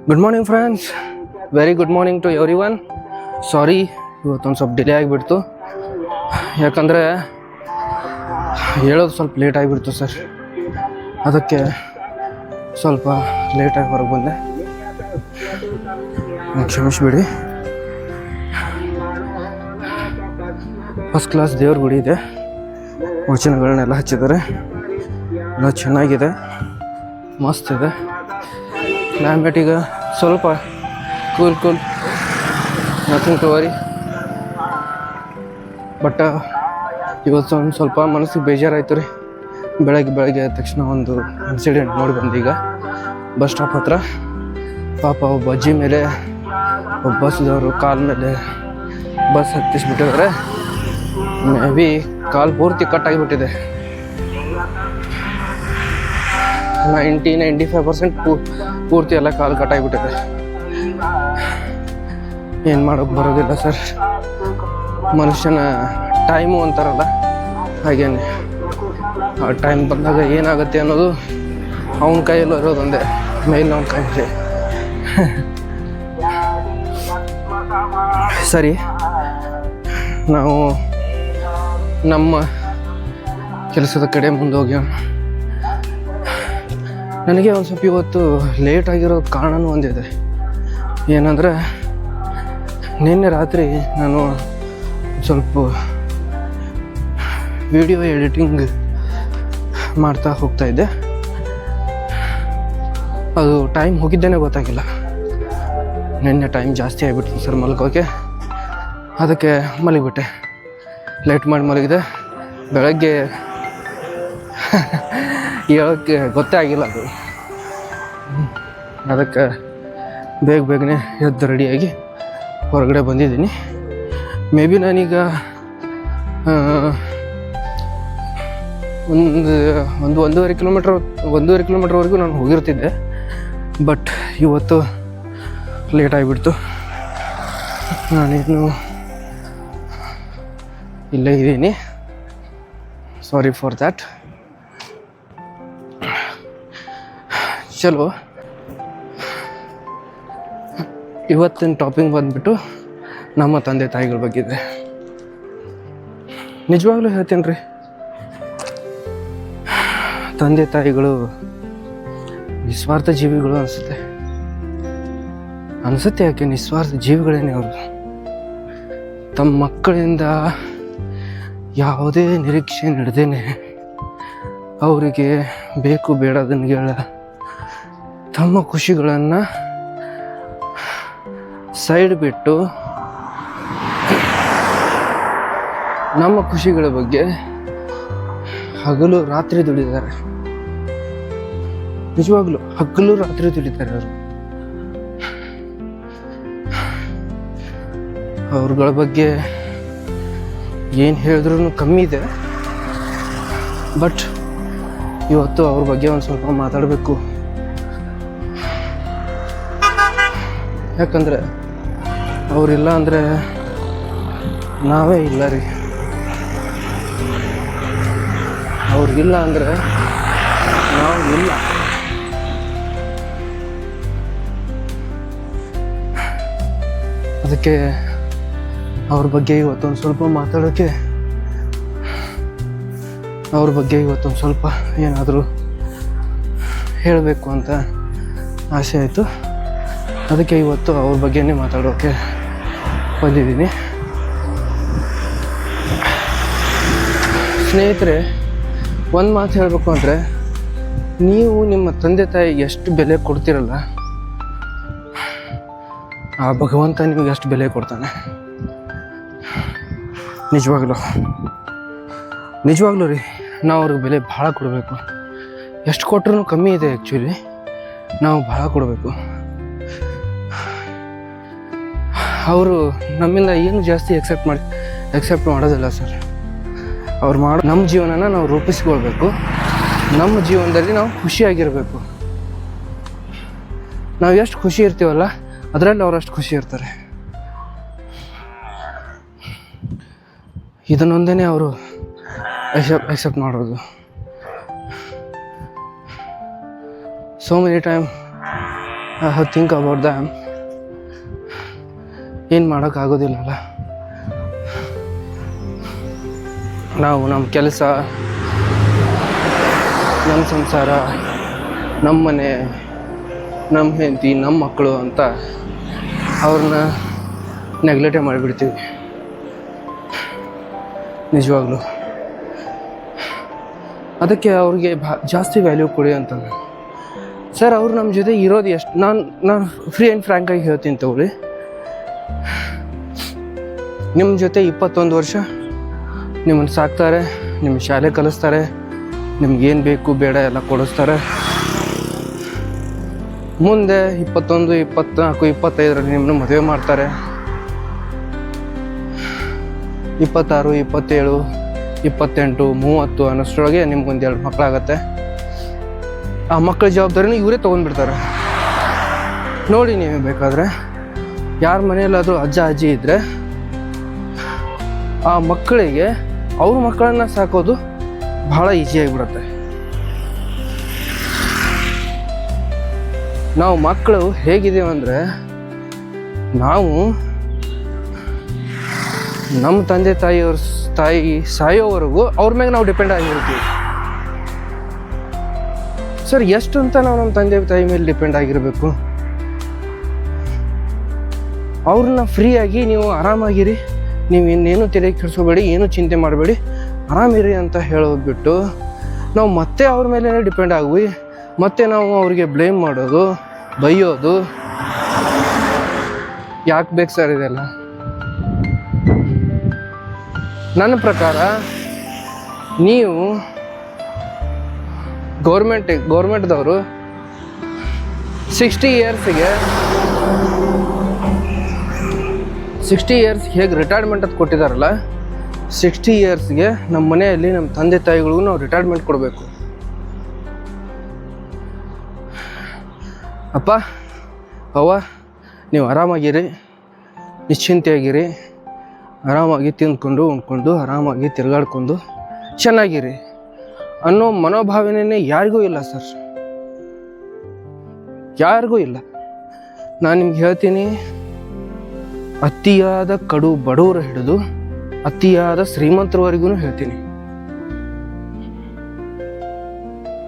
Good morning friends, very good morning to everyone. Sorry, ಇವತ್ತೊಂದು ಸ್ವಲ್ಪ delay ಆಗಿಬಿಡ್ತು. ಯಾಕಂದರೆ ಹೇಳೋದು ಸ್ವಲ್ಪ ಲೇಟ್ ಆಗಿಬಿಡ್ತು ಸರ್. ಅದಕ್ಕೆ ಸ್ವಲ್ಪ ಲೇಟಾಗಿ ಹೊರಗೆ ಬಂದೆ, ಕ್ಷಮಿಸಿಬಿಡಿ. ಫಸ್ಟ್ ಕ್ಲಾಸ್ ದೇವ್ರ ಗುಡಿ ಇದೆ, ವಚನಗಳನ್ನೆಲ್ಲ ಹಚ್ಚಿದ್ದಾರೆ, ಎಲ್ಲ ಚೆನ್ನಾಗಿದೆ, ಮಸ್ತ್ ಇದೆ. ಕ್ಲೈಮೇಟ್ ಈಗ ಸ್ವಲ್ಪ cool, nothing to worry. But ಇವತ್ತು ಒಂದು ಸ್ವಲ್ಪ ಮನಸ್ಸಿಗೆ ಬೇಜಾರಾಯ್ತು ರೀ. ಬೆಳಗ್ಗೆ ಆದ ತಕ್ಷಣ ಒಂದು ಇನ್ಸಿಡೆಂಟ್ ನೋಡಿ ಬಂದು ಈಗ ಬಸ್ ಸ್ಟಾಪ್ ಹತ್ರ ಪಾಪ ಒಬ್ಬ ಅಜ್ಜಿ ಮೇಲೆ ಒಬ್ಬ ಬಸ್ದವರು ಕಾಲ ಮೇಲೆ ಬಸ್ ಹತ್ತಿಸ್ಬಿಟ್ಟಿದ್ದಾರೆ. ಮೇ ಬಿ ಕಾಲು ಪೂರ್ತಿ ಕಟ್ಟಾಗಿಬಿಟ್ಟಿದೆ. 95% ಪೂರ್ತಿ ಎಲ್ಲ ಕಾಲು ಕಟ್ಟಾಗಿಬಿಟ್ಟಿದೆ. ಏನು ಮಾಡೋಕ್ಕೆ ಬರೋದಿಲ್ಲ ಸರ್. ಮನುಷ್ಯನ ಟೈಮು ಅಂತಾರಲ್ಲ, ಹಾಗೇನೆ ಆ ಟೈಮ್ ಬಂದಾಗ ಏನಾಗುತ್ತೆ ಅನ್ನೋದು ಅವನ ಕೈಯಲ್ಲೂ ಇರೋದೊಂದೇ, ಮೇಲಿನವನ ಕೈಯಲ್ಲಿ. ಸರಿ, ನಾವು ನಮ್ಮ ಕೆಲಸದ ಕಡೆ ಮುಂದೆ ಹೋಗ್ಯೋಣ. ನನಗೆ ಒಂದು ಸ್ವಲ್ಪ ಇವತ್ತು ಲೇಟ್ ಆಗಿರೋ ಕಾರಣನೂ ಒಂದಿದೆ. ಏನಂದರೆ ನಿನ್ನೆ ರಾತ್ರಿ ನಾನು ಸ್ವಲ್ಪ ವಿಡಿಯೋ ಎಡಿಟಿಂಗ್ ಮಾಡ್ತಾ ಹೋಗ್ತಾಯಿದ್ದೆ. ಅದು ಟೈಮ್ ಹೋಗಿದ್ದೇನೆ ಗೊತ್ತಾಗಿಲ್ಲ. ನಿನ್ನೆ ಟೈಮ್ ಜಾಸ್ತಿ ಆಗಿಬಿಡ್ತು ಸರ್ ಮಲಗೋಕೆ. ಅದಕ್ಕೆ ಮಲಗಿಬಿಟ್ಟೆ, ಲೇಟ್ ಮಾಡಿ ಮಲಗಿದೆ. ಬೆಳಗ್ಗೆ ಹೇಳೋಕ್ಕೆ ಗೊತ್ತೇ ಆಗಿಲ್ಲ ಅದು. ಅದಕ್ಕೆ ಬೇಗನೆ ಎದ್ದು ರೆಡಿಯಾಗಿ ಹೊರಗಡೆ ಬಂದಿದ್ದೀನಿ. ಮೇ ಬಿ ನಾನೀಗ ಒಂದೂವರೆ ಕಿಲೋಮೀಟ್ರ್ವರೆಗೂ ನಾನು ಹೋಗಿರ್ತಿದ್ದೆ. ಬಟ್ ಇವತ್ತು ಲೇಟ್ ಆಗಿಬಿಡ್ತು. ನಾನೇನು ಇಲ್ಲೇ ಇದ್ದೀನಿ, ಸಾರಿ ಫಾರ್ ದ್ಯಾಟ್. ಚಲೋ, ಇವತ್ತಿನ ಟಾಪಿಕ್ ಬಂದುಬಿಟ್ಟು ನಮ್ಮ ತಂದೆ ತಾಯಿಗಳ ಬಗ್ಗೆ ಇದೆ. ನಿಜವಾಗ್ಲೂ ಹೇಳ್ತೀನಿ ರೀ, ತಂದೆ ತಾಯಿಗಳು ನಿಸ್ವಾರ್ಥ ಜೀವಿಗಳು ಅನಿಸುತ್ತೆ. ಯಾಕೆ ನಿಸ್ವಾರ್ಥ ಜೀವಿಗಳೇನೆ ಅವರು. ತಮ್ಮ ಮಕ್ಕಳಿಂದ ಯಾವುದೇ ನಿರೀಕ್ಷೆ ನಡೆದೇನೆ ಅವರಿಗೆ ಬೇಕು ಬೇಡದನ್ಗಳ ತಮ್ಮ ಖುಷಿಗಳನ್ನು ಸೈಡ್ ಬಿಟ್ಟು ನಮ್ಮ ಖುಷಿಗಳ ಬಗ್ಗೆ ಹಗಲು ರಾತ್ರಿ ದುಡಿದ್ದಾರೆ. ನಿಜವಾಗ್ಲೂ ಹಗಲು ರಾತ್ರಿ ದುಡಿತಾರೆ ಅವರು. ಅವ್ರಗಳ ಬಗ್ಗೆ ಏನು ಹೇಳಿದ್ರೂ ಕಮ್ಮಿ ಇದೆ. ಬಟ್ ಇವತ್ತು ಅವ್ರ ಬಗ್ಗೆ ಒಂದು ಸ್ವಲ್ಪ ಮಾತಾಡಬೇಕು. ಯಾಕಂದರೆ ಅವರಿಲ್ಲ ಅಂದರೆ ನಾವೇ ಇಲ್ಲ ರೀ. ಅವ್ರಿಗಿಲ್ಲ ಅಂದರೆ ನಾವು ಇಲ್ಲ. ಅದಕ್ಕೆ ಅವ್ರ ಬಗ್ಗೆ ಇವತ್ತೊಂದು ಸ್ವಲ್ಪ ಮಾತಾಡೋಕ್ಕೆ, ಅವ್ರ ಬಗ್ಗೆ ಇವತ್ತೊಂದು ಸ್ವಲ್ಪ ಏನಾದರೂ ಹೇಳಬೇಕು ಅಂತ ಆಸೆ ಆಯಿತು. ಅದಕ್ಕೆ ಇವತ್ತು ಅವ್ರ ಬಗ್ಗೆನೇ ಮಾತಾಡೋಕ್ಕೆ ಬಂದಿದ್ದೀನಿ. ಸ್ನೇಹಿತರೆ, ಒಂದು ಮಾತು ಹೇಳಬೇಕು ಅಂದರೆ, ನೀವು ನಿಮ್ಮ ತಂದೆ ತಾಯಿಗೆ ಎಷ್ಟು ಬೆಲೆ ಕೊಡ್ತೀರಲ್ಲ, ಆ ಭಗವಂತ ನಿಮಗೆ ಅಷ್ಟು ಬೆಲೆ ಕೊಡ್ತಾನೆ. ನಿಜವಾಗ್ಲೂ ರೀ, ನಾವು ಅವ್ರಿಗೆ ಬೆಲೆ ಭಾಳ ಕೊಡಬೇಕು. ಎಷ್ಟು ಕೊಟ್ಟರೂ ಕಮ್ಮಿ ಇದೆ. ಆ್ಯಕ್ಚುಲಿ ನಾವು ಭಾಳ ಕೊಡಬೇಕು. ಅವರು ನಮ್ಮಿಂದ ಏನು ಜಾಸ್ತಿ ಎಕ್ಸೆಪ್ಟ್ ಮಾಡೋದಿಲ್ಲ ಸರ್. ಅವ್ರು ನಮ್ಮ ಜೀವನನ ನಾವು ರೂಪಿಸ್ಕೊಳ್ಬೇಕು. ನಮ್ಮ ಜೀವನದಲ್ಲಿ ನಾವು ಖುಷಿಯಾಗಿರಬೇಕು. ನಾವು ಎಷ್ಟು ಖುಷಿ ಇರ್ತೀವಲ್ಲ, ಅದರಲ್ಲಿ ಅವ್ರು ಅಷ್ಟು ಖುಷಿ ಇರ್ತಾರೆ. ಇದನ್ನೊಂದೇ ಅವರು accept ಮಾಡೋದು. So many time I have think about damn. ಏನು ಮಾಡೋಕ್ಕಾಗೋದಿಲ್ಲಲ್ಲ. ನಾವು ನಮ್ಮ ಕೆಲಸ, ನಮ್ಮ ಸಂಸಾರ, ನಮ್ಮ ಮನೆ, ನಮ್ಮ ಹೆಂಡತಿ, ನಮ್ಮ ಮಕ್ಕಳು ಅಂತ ಅವ್ರನ್ನ ನೆಗ್ಲೆಕ್ಟೇ ಮಾಡಿಬಿಡ್ತೀವಿ ನಿಜವಾಗ್ಲೂ. ಅದಕ್ಕೆ ಅವ್ರಿಗೆ ಜಾಸ್ತಿ ವ್ಯಾಲ್ಯೂ ಕೊಡಿ ಅಂತಂದು. ಸರ್ ಅವ್ರು ನಮ್ಮ ಜೊತೆ ಇರೋದು ಎಷ್ಟು, ನಾನು ಫ್ರೀ ಆ್ಯಂಡ್ ಫ್ರ್ಯಾಂಕಾಗಿ ಹೇಳ್ತೀನಿ ತಗೊಳ್ಳಿ. ನಿಮ್ಮ ಜೊತೆ 21 ವರ್ಷ ನಿಮ್ಮನ್ನು ಸಾಕ್ತಾರೆ, ನಿಮ್ಮ ಶಾಲೆ ಕಲಿಸ್ತಾರೆ, ನಿಮ್ಗೇನು ಬೇಕು ಬೇಡ ಎಲ್ಲ ಕೊಡಿಸ್ತಾರೆ. ಮುಂದೆ 21, 24, 25ರಲ್ಲಿ ನಿಮ್ಮನ್ನು ಮದುವೆ ಮಾಡ್ತಾರೆ. 26, 27, 28, 30 ಅನ್ನೋಷ್ಟರೊಳಗೆ ನಿಮ್ಗೊಂದು 2 ಮಕ್ಕಳಾಗತ್ತೆ. ಆ ಮಕ್ಕಳ ಜವಾಬ್ದಾರಿನ ಇವರೇ ತೊಗೊಂಡ್ಬಿಡ್ತಾರೆ. ನೋಡಿ ನೀವು ಬೇಕಾದರೆ ಯಾರ ಮನೆಯಲ್ಲಾದರೂ ಅಜ್ಜ ಅಜ್ಜಿ ಇದ್ದರೆ ಆ ಮಕ್ಕಳಿಗೆ ಅವ್ರ ಮಕ್ಕಳನ್ನು ಸಾಕೋದು ಭಾಳ ಈಸಿಯಾಗಿಬಿಡುತ್ತೆ. ನಾವು ಮಕ್ಕಳು ಹೇಗಿದ್ದೇವೆ ಅಂದರೆ, ನಾವು ನಮ್ಮ ತಂದೆ ತಾಯಿ ಸಾಯೋವರೆಗೂ ಅವ್ರ ಮೇಲೆ ನಾವು ಡಿಪೆಂಡ್ ಆಗಿರ್ತೀವಿ. ಸರ್ ಎಷ್ಟು ಅಂತ ನಾವು ನಮ್ಮ ತಂದೆ ತಾಯಿ ಮೇಲೆ ಡಿಪೆಂಡ್ ಆಗಿರಬೇಕು? ಅವ್ರನ್ನ ಫ್ರೀಯಾಗಿ ನೀವು ಆರಾಮಾಗಿರಿ, ನೀವು ಇನ್ನೇನು ತಲೆ ಕೆಡಿಸ್ಕೋಬೇಡಿ, ಏನೂ ಚಿಂತೆ ಮಾಡಬೇಡಿ, ಆರಾಮಿರಿ ಅಂತ ಹೇಳೋದ್ಬಿಟ್ಟು ನಾವು ಮತ್ತೆ ಅವ್ರ ಮೇಲೆ ಡಿಪೆಂಡ್ ಆಗಿ ಮತ್ತೆ ನಾವು ಅವ್ರಿಗೆ ಬ್ಲೇಮ್ ಮಾಡೋದು, ಬೈಯೋದು ಯಾಕೆ ಬೇಕು ಸರ್ ಇದೆಲ್ಲ? ನನ್ನ ಪ್ರಕಾರ ನೀವು ಗೌರ್ಮೆಂಟ್ದವರು 60 ಇಯರ್ಸ್ ಹೇಗೆ ರಿಟೈರ್ಮೆಂಟ್ ಅಂತ ಕೊಟ್ಟಿದ್ದಾರಲ್ಲ, 60 ಇಯರ್ಸ್ಗೆ ನಮ್ಮ ಮನೆಯಲ್ಲಿ ನಮ್ಮ ತಂದೆ ತಾಯಿಗಳಿಗೂ ನಾವು ರಿಟೈರ್ಮೆಂಟ್ ಕೊಡಬೇಕು. ಅಪ್ಪ ಅವ್ವ ನೀವು ಆರಾಮಾಗಿರಿ, ನಿಶ್ಚಿಂತೆಯಾಗಿರಿ, ಆರಾಮಾಗಿ ತಿಂದ್ಕೊಂಡು ಉಣ್ಕೊಂಡು ಆರಾಮಾಗಿ ತಿರುಗಾಡ್ಕೊಂಡು ಚೆನ್ನಾಗಿರಿ ಅನ್ನೋ ಮನೋಭಾವನೆ ಯಾರಿಗೂ ಇಲ್ಲ ಸರ್, ಯಾರಿಗೂ ಇಲ್ಲ. ನಾನು ನಿಮ್ಗೆ ಹೇಳ್ತೀನಿ, ಅತಿಯಾದ ಕಡು ಬಡವರು ಹಿಡಿದು ಅತಿಯಾದ ಶ್ರೀಮಂತರವರೆಗೂ ಹೇಳ್ತೀನಿ,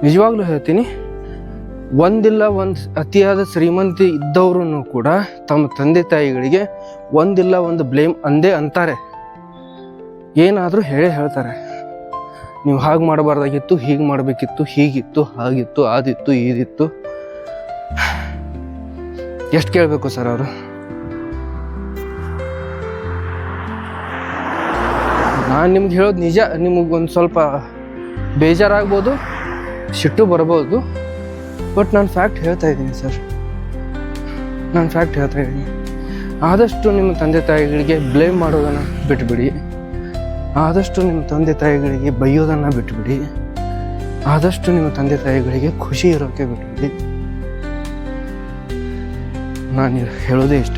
ನಿಜವಾಗ್ಲೂ ಹೇಳ್ತೀನಿ. ಒಂದು ಅತಿಯಾದ ಶ್ರೀಮಂತಿ ಇದ್ದವರು ಕೂಡ ತಮ್ಮ ತಂದೆ ತಾಯಿಗಳಿಗೆ ಒಂದು ಬ್ಲೇಮ್ ಅಂತಾರೆ, ಏನಾದರೂ ಹೇಳ್ತಾರೆ. ನೀವು ಹಾಗೆ ಮಾಡಬಾರ್ದಾಗಿತ್ತು, ಹೀಗೆ ಮಾಡಬೇಕಿತ್ತು, ಹೀಗಿತ್ತು, ಹಾಗಿತ್ತು, ಆದಿತ್ತು, ಈದಿತ್ತು. ಎಷ್ಟು ಕೇಳಬೇಕು ಸರ್ ಅವರು? ನಾನು ನಿಮ್ಗೆ ಹೇಳೋದು ನಿಜ. ನಿಮಗೊಂದು ಸ್ವಲ್ಪ ಬೇಜಾರಾಗ್ಬೋದು, ಸಿಟ್ಟು ಬರ್ಬೋದು, ಬಟ್ ನಾನು ಫ್ಯಾಕ್ಟ್ ಹೇಳ್ತಾ ಇದ್ದೀನಿ ಸರ್, ನಾನು ಫ್ಯಾಕ್ಟ್ ಹೇಳ್ತಾ ಇದ್ದೀನಿ. ಆದಷ್ಟು ನಿಮ್ಮ ತಂದೆ ತಾಯಿಗಳಿಗೆ ಬ್ಲೇಮ್ ಮಾಡೋದನ್ನು ಬಿಟ್ಬಿಡಿ, ಆದಷ್ಟು ನಿಮ್ಮ ತಂದೆ ತಾಯಿಗಳಿಗೆ ಬೈಯೋದನ್ನು ಬಿಟ್ಬಿಡಿ, ಆದಷ್ಟು ನಿಮ್ಮ ತಂದೆ ತಾಯಿಗಳಿಗೆ ಖುಷಿ ಇರೋಕ್ಕೆ ಬಿಟ್ಬಿಡಿ. ನಾನು ಹೇಳೋದೇ ಇಷ್ಟ.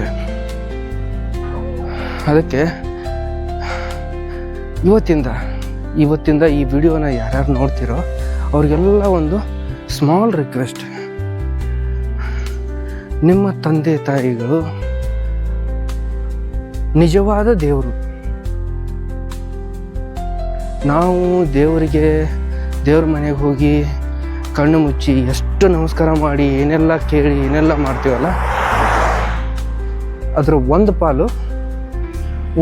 ಅದಕ್ಕೆ ಇವತ್ತಿಂದ ಈ ವಿಡಿಯೋನ ಯಾರ್ಯಾರು ನೋಡ್ತಿರೋ ಅವ್ರಿಗೆಲ್ಲ ಒಂದು ಸ್ಮಾಲ್ ರಿಕ್ವೆಸ್ಟ್. ನಿಮ್ಮ ತಂದೆ ತಾಯಿಗಳು ನಿಜವಾದ ದೇವರು. ನಾವು ದೇವ್ರ ಮನೆಗೆ ಹೋಗಿ ಕಣ್ಣು ಮುಚ್ಚಿ ಎಷ್ಟು ನಮಸ್ಕಾರ ಮಾಡಿ ಏನೆಲ್ಲ ಕೇಳಿ ಏನೆಲ್ಲ ಮಾಡ್ತೀವಲ್ಲ, ಅದರ ಒಂದು ಪಾಲು,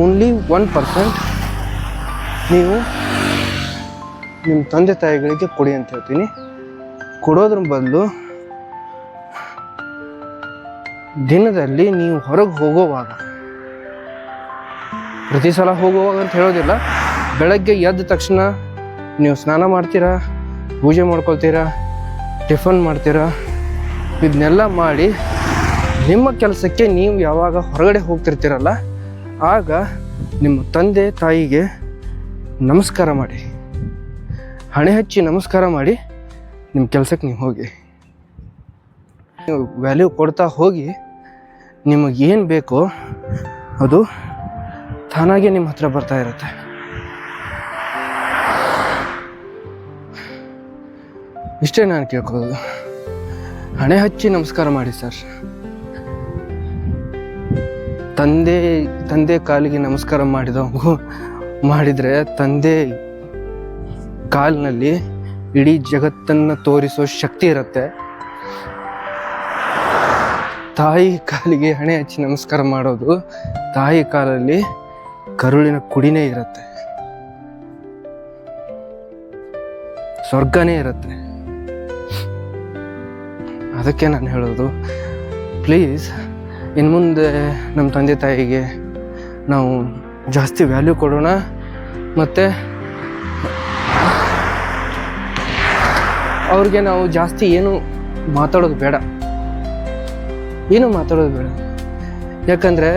ಓನ್ಲಿ 1% ನೀವು ನಿಮ್ಮ ತಂದೆ ತಾಯಿಗಳಿಗೆ ಕೊಡಿ ಅಂತ ಹೇಳ್ತೀನಿ. ಕೊಡೋದ್ರ ಬದಲು ದಿನದಲ್ಲಿ ನೀವು ಹೊರಗೆ ಹೋಗೋವಾಗ, ಪ್ರತಿ ಸಲ ಹೋಗುವಾಗ ಅಂತ ಹೇಳೋದಿಲ್ಲ, ಬೆಳಗ್ಗೆ ಎದ್ದ ತಕ್ಷಣ ನೀವು ಸ್ನಾನ ಮಾಡ್ತೀರಾ, ಪೂಜೆ ಮಾಡ್ಕೊಳ್ತೀರಾ, ಟಿಫನ್ ಮಾಡ್ತೀರಾ, ಇದನ್ನೆಲ್ಲ ಮಾಡಿ ನಿಮ್ಮ ಕೆಲಸಕ್ಕೆ ನೀವು ಯಾವಾಗ ಹೊರಗಡೆ ಹೋಗ್ತಿರ್ತೀರಲ್ಲ, ಆಗ ನಿಮ್ಮ ತಂದೆ ತಾಯಿಗೆ ನಮಸ್ಕಾರ ಮಾಡಿ, ಹಣೆ ಹಚ್ಚಿ ನಮಸ್ಕಾರ ಮಾಡಿ ನಿಮ್ಮ ಕೆಲಸಕ್ಕೆ ನೀವು ಹೋಗಿ. ನೀವು ವ್ಯಾಲ್ಯೂ ಕೊಡ್ತಾ ಹೋಗಿ, ನಿಮಗೇನು ಬೇಕೋ ಅದು ತಾನಾಗೆ ನಿಮ್ಮ ಹತ್ರ ಬರ್ತಾ ಇರುತ್ತೆ. ಇಷ್ಟೇ ನಾನು ಕೇಳ್ಕೊಳ್ಳೋದು. ಹಣೆ ಹಚ್ಚಿ ನಮಸ್ಕಾರ ಮಾಡಿ ಸರ್. ತಂದೆ ಕಾಲಿಗೆ ನಮಸ್ಕಾರ ಮಾಡಿದರೆ ತಂದೆ ಕಾಲಿನಲ್ಲಿ ಇಡೀ ಜಗತ್ತನ್ನು ತೋರಿಸೋ ಶಕ್ತಿ ಇರುತ್ತೆ. ತಾಯಿ ಕಾಲಿಗೆ ಹಣೆ ಹಚ್ಚಿ ನಮಸ್ಕಾರ ಮಾಡೋದು, ತಾಯಿ ಕಾಲಲ್ಲಿ ಕರುಳಿನ ಕುಡಿನೇ ಇರುತ್ತೆ, ಸ್ವರ್ಗನೇ ಇರುತ್ತೆ. ಅದಕ್ಕೆ ನಾನು ಹೇಳೋದು, ಪ್ಲೀಸ್ ಇನ್ನು ಮುಂದೆ ನಮ್ಮ ತಂದೆ ತಾಯಿಗೆ ನಾವು ಜಾಸ್ತಿ ವ್ಯಾಲ್ಯೂ ಕೊಡೋಣ. ಮತ್ತು ಅವ್ರಿಗೆ ನಾವು ಜಾಸ್ತಿ ಏನು ಮಾತಾಡೋದು ಬೇಡ. ಯಾಕಂದರೆ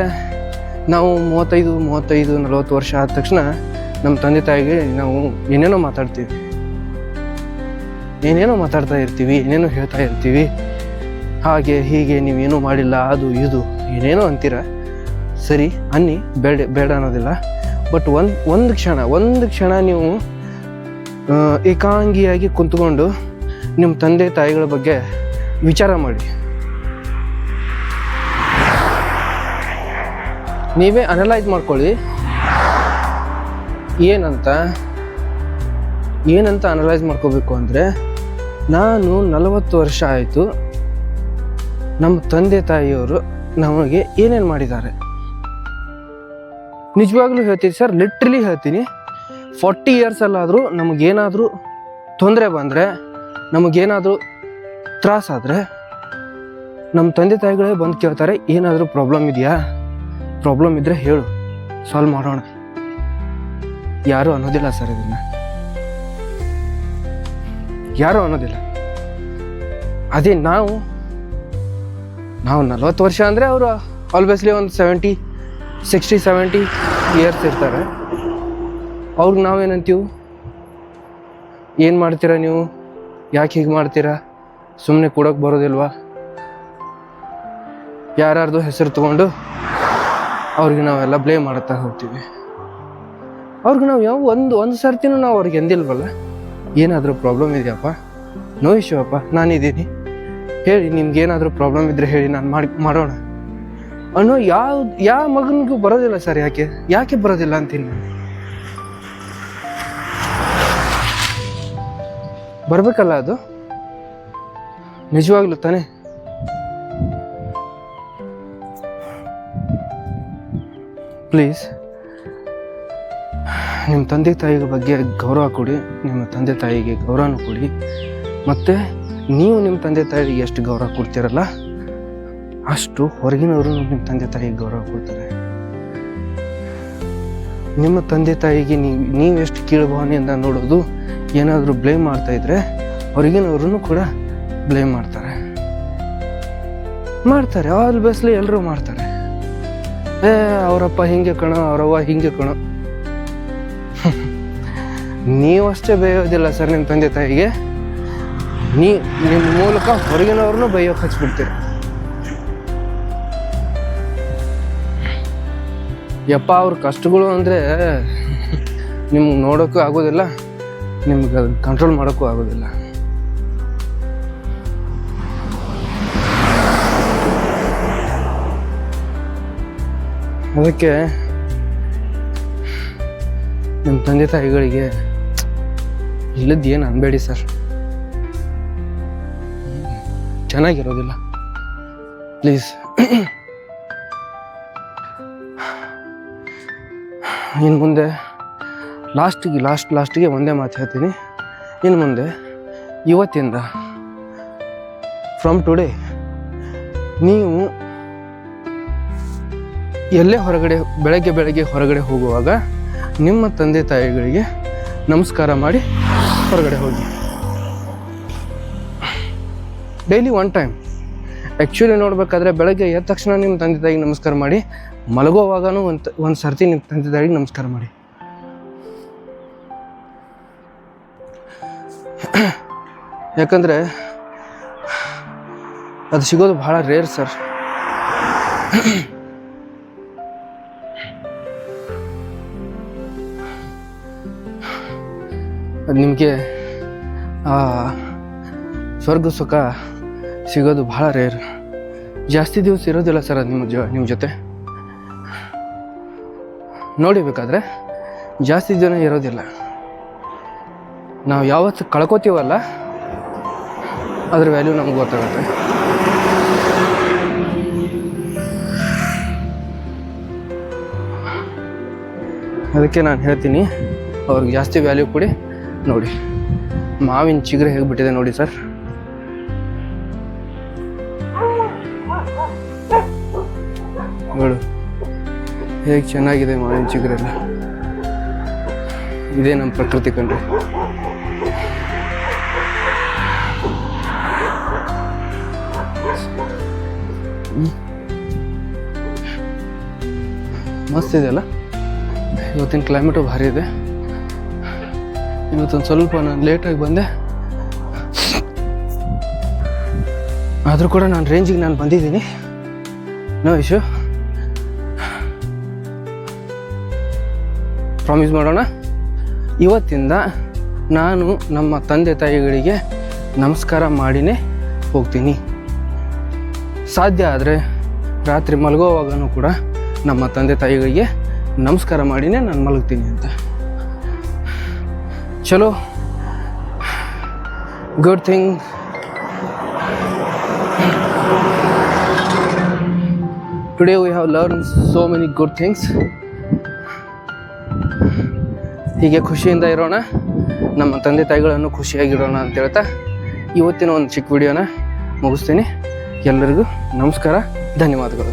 ನಾವು 35-40 ವರ್ಷ ಆದ ತಕ್ಷಣ ನಮ್ಮ ತಂದೆ ತಾಯಿಗೆ ನಾವು ಏನೇನೋ ಮಾತಾಡ್ತಾ ಇರ್ತೀವಿ, ಏನೇನೋ ಹೇಳ್ತಾ ಇರ್ತೀವಿ. ಹಾಗೆ ಹೀಗೆ ನೀವೇನೂ ಮಾಡಿಲ್ಲ, ಅದು ಇದು ಏನೇನೋ ಅಂತೀರ. ಸರಿ ಅನ್ನಿ, ಬೇಡ ಅನ್ನೋದಿಲ್ಲ. ಬಟ್ ಒಂದು ಕ್ಷಣ ನೀವು ಏಕಾಂಗಿಯಾಗಿ ಕುಂತ್ಕೊಂಡು ನಿಮ್ಮ ತಂದೆ ತಾಯಿಗಳ ಬಗ್ಗೆ ವಿಚಾರ ಮಾಡಿ. ನೀವೇ ಅನಲೈಸ್ ಮಾಡ್ಕೊಳ್ಳಿ. ಏನಂತ ಅನಲೈಸ್ ಮಾಡ್ಕೋಬೇಕು ಅಂದರೆ, ನಾನು 40 ವರ್ಷ ಆಯಿತು, ನಮ್ಮ ತಂದೆ ತಾಯಿಯವರು ನಮಗೆ ಏನೇನು ಮಾಡಿದ್ದಾರೆ. ನಿಜವಾಗ್ಲೂ ಹೇಳ್ತೀನಿ ಸರ್, ಲಿಟ್ರಲಿ ಹೇಳ್ತೀನಿ. 40 ಇಯರ್ಸಲ್ಲಾದರೂ ನಮಗೇನಾದರೂ ತೊಂದರೆ ಬಂದರೆ, ನಮಗೇನಾದರೂ ತ್ರಾಸಾದರೆ ನಮ್ಮ ತಂದೆ ತಾಯಿಗಳೇ ಬಂದು ಕೇಳ್ತಾರೆ, ಏನಾದರೂ ಪ್ರಾಬ್ಲಮ್ ಇದೆಯಾ, ಪ್ರಾಬ್ಲಮ್ ಇದ್ದರೆ ಹೇಳು, ಸಾಲ್ವ್ ಮಾಡೋಣ. ಯಾರೂ ಅನ್ನೋದಿಲ್ಲ ಸರ್, ಇದನ್ನು ಯಾರೂ ಅನ್ನೋದಿಲ್ಲ. ಅದೇ ನಾವು 40 ವರ್ಷ ಅಂದರೆ ಅವರು ಆಲ್ವೇಸ್ಲಿ ಒಂದು 60-70 ಇಯರ್ಸ್ ಇರ್ತಾರೆ. ಅವ್ರಿಗೆ ನಾವೇನಂತೀವಿ, ಏನು ಮಾಡ್ತೀರಾ ನೀವು, ಯಾಕೆ ಹೀಗೆ ಮಾಡ್ತೀರಾ, ಸುಮ್ಮನೆ ಕೊಡೋಕೆ ಬರೋದಿಲ್ವಾ, ಯಾರ್ಯಾರ್ದು ಹೆಸರು ತೊಗೊಂಡು ಅವ್ರಿಗೆ ನಾವೆಲ್ಲ ಬ್ಲೇಮ್ ಮಾಡ್ತಾ ಹೋಗ್ತೀವಿ. ಅವ್ರಿಗೆ ನಾವು ಒಂದು ಸರ್ತಿನೂ ನಾವು ಅವ್ರಿಗೆ ಎಂದಿಲ್ವಲ್ಲ, ಏನಾದರೂ ಪ್ರಾಬ್ಲಮ್ ಇದೆಯಪ್ಪ, ನೋ ಇಶ್ಯೂ ಅಪ್ಪ, ನಾನಿದ್ದೀನಿ, ಹೇಳಿ, ನಿಮ್ಗೇನಾದರೂ ಪ್ರಾಬ್ಲಮ್ ಇದ್ದರೆ ಹೇಳಿ, ನಾನು ಮಾಡೋಣ ಅನ್ನೋ ಯಾವ ಮಗನಿಗೂ ಬರೋದಿಲ್ಲ ಸರ್. ಯಾಕೆ ಬರೋದಿಲ್ಲ ಅಂತೀನಿ ನಾನು. ಬರಬೇಕಲ್ಲ, ಅದು ನಿಜವಾಗ್ಲೂ ತಾನೇ. ಪ್ಲೀಸ್ ನಿಮ್ಮ ತಂದೆ ತಾಯಿಗಳ ಬಗ್ಗೆ ಗೌರವ ಕೊಡಿ, ನಿಮ್ಮ ತಂದೆ ತಾಯಿಗೆ ಗೌರವನೂ ಕೊಡಿ. ಮತ್ತು ನೀವು ನಿಮ್ಮ ತಂದೆ ತಾಯಿಗೆ ಎಷ್ಟು ಗೌರವ ಕೊಡ್ತೀರಲ್ಲ, ಅಷ್ಟು ಹೊರಗಿನವರು ನಿಮ್ಮ ತಂದೆ ತಾಯಿಗೆ ಗೌರವ ಕೊಡ್ತಾರೆ. ನಿಮ್ಮ ತಂದೆ ತಾಯಿಗೆ ನೀವೆಷ್ಟು ಕೀಳುಭಾವನೆಯಿಂದ ನೋಡೋದು, ಏನಾದರೂ ಬ್ಲೇಮ್ ಮಾಡ್ತಾ ಇದ್ರೆ ಹೊರಗಿನವ್ರೂ ಕೂಡ ಬ್ಲೇಮ್ ಮಾಡ್ತಾರೆ. ಆಲ್ವೇಸ್ಲಿ ಎಲ್ಲರೂ ಮಾಡ್ತಾರೆ. ಅವರಪ್ಪ ಹಿಂಗೆ ಕಣೋ, ಅವರವ್ವ ಹಿಂಗೆ ಕಣೋ. ನೀವಷ್ಟೇ ಬೇಯೋದಿಲ್ಲ ಸರ್ ನಿಮ್ಮ ತಂದೆ ತಾಯಿಗೆ, ನಿಮ್ಮ ಮೂಲಕ ಹೊರಗಿನವ್ರನ್ನೂ ಬೈಯೋಕೆ ಹಚ್ಬಿಡ್ತೀರ. ಯಪ್ಪ, ಅವ್ರ ಕಷ್ಟಗಳು ಅಂದರೆ ನಿಮ್ಗೆ ನೋಡೋಕ್ಕೂ ಆಗೋದಿಲ್ಲ, ನಿಮ್ಗೆ ಕಂಟ್ರೋಲ್ ಮಾಡೋಕ್ಕೂ ಆಗೋದಿಲ್ಲ. ಅದಕ್ಕೆ ನಿಮ್ಮ ತಂದೆ ತಾಯಿಗಳಿಗೆ ಇಲ್ಲದ್ದು ಏನು ಅನ್ಬೇಡಿ ಸರ್, ಚೆನ್ನಾಗಿರೋದಿಲ್ಲ ಪ್ಲೀಸ್. ಇನ್ನು ಮುಂದೆ ಲಾಸ್ಟಿಗೆ ಒಂದೇ ಮಾತು ಹೇಳ್ತೀನಿ. ಇನ್ನು ಮುಂದೆ ಇವತ್ತಿಂದ ಫ್ರಮ್ ಟುಡೇ ನೀವು ಎಲ್ಲೇ ಬೆಳಗ್ಗೆ ಹೊರಗಡೆ ಹೋಗುವಾಗ ನಿಮ್ಮ ತಂದೆ ತಾಯಿಗಳಿಗೆ ನಮಸ್ಕಾರ ಮಾಡಿ ಹೊರಗಡೆ ಹೋಗಿ. Daily 1 time. ಆ್ಯಕ್ಚುಲಿ ನೋಡ್ಬೇಕಾದ್ರೆ ಬೆಳಗ್ಗೆ ಎದ್ದ ತಕ್ಷಣ ನಿಮ್ಮ ತಂದೆ ತಾಯಿಗೆ ನಮಸ್ಕಾರ ಮಾಡಿ, ಮಲಗೋವಾಗೂ ಒಂದು ಸರ್ತಿ ನಿಮ್ಮ ತಂದೆ ತಾಯಿಗೆ ನಮಸ್ಕಾರ ಮಾಡಿ. ಯಾಕಂದರೆ ಅದು ಸಿಗೋದು ಭಾಳ ರೇರ್ ಸರ್. ಅದು ನಿಮಗೆ ಸ್ವರ್ಗ ಸುಖ ಸಿಗೋದು ಭಾಳ ರೇರ್. ಜಾಸ್ತಿ ದಿವಸ ಇರೋದಿಲ್ಲ ಸರ್ ಅದು ನಿಮ್ಮ ಜೊತೆ. ನೋಡಿಬೇಕಾದ್ರೆ ಜಾಸ್ತಿ ದಿನ ಇರೋದಿಲ್ಲ. ನಾವು ಯಾವತ್ತು ಕಳ್ಕೊತೀವಲ್ಲ ಅದ್ರ ವ್ಯಾಲ್ಯೂ ನಮ್ಗೆ ಗೊತ್ತಾಗುತ್ತೆ. ಅದಕ್ಕೆ ನಾನು ಹೇಳ್ತೀನಿ ಅವ್ರಿಗೆ ಜಾಸ್ತಿ ವ್ಯಾಲ್ಯೂ ಕೊಡಿ. ನೋಡಿ ಮಾವಿನ ಚಿಗುರು ಹೇಗೆ ಬಿಟ್ಟಿದೆ ನೋಡಿ ಸರ್. ನೋಡು ಹೇಗೆ ಚೆನ್ನಾಗಿದೆ ಮಾವಿನ ಚಿಗುರೆಲ್ಲ. ಇದೇ ನಮ್ಮ ಪ್ರಕೃತಿ ಕಂಡ್ರೆ. ಮಸ್ತ್ ಇದೆಯಲ್ಲ. ಇವತ್ತಿನ ಕ್ಲೈಮೇಟು ಭಾರಿ ಇದೆ. ಇವತ್ತೊಂದು ಸ್ವಲ್ಪ ನಾನು ಲೇಟಾಗಿ ಬಂದೆ, ಆದರೂ ಕೂಡ ನಾನು ರೇಂಜಿಗೆ ನಾನು ಬಂದಿದ್ದೀನಿ. No issue. ಪ್ರಾಮಿಸ್ ಮಾಡೋಣ, ಇವತ್ತಿಂದ ನಾನು ನಮ್ಮ ತಂದೆ ತಾಯಿಗಳಿಗೆ ನಮಸ್ಕಾರ ಮಾಡಿನೇ ಹೋಗ್ತೀನಿ. ಸಾಧ್ಯ ಆದರೆ ರಾತ್ರಿ ಮಲಗೋವಾಗೂ ಕೂಡ ನಮ್ಮ ತಂದೆ ತಾಯಿಗಳಿಗೆ ನಮಸ್ಕಾರ ಮಾಡಿನೇ ನಾನು ಮಲಗ್ತೀನಿ ಅಂತ. ಚಲೋ, good thing. Today we have learn so many good things. ಹೀಗೆ ಖುಷಿಯಿಂದ ಇರೋಣ, ನಮ್ಮ ತಂದೆ ತಾಯಿಗಳನ್ನು ಖುಷಿಯಾಗಿರೋಣ ಅಂತ ಹೇಳ್ತಾ ಇವತ್ತಿನ ಒಂದು ಚಿಕ್ಕ ವಿಡಿಯೋನ ಮುಗಿಸ್ತೀನಿ. ಎಲ್ಲರಿಗೂ ನಮಸ್ಕಾರ, ಧನ್ಯವಾದಗಳು.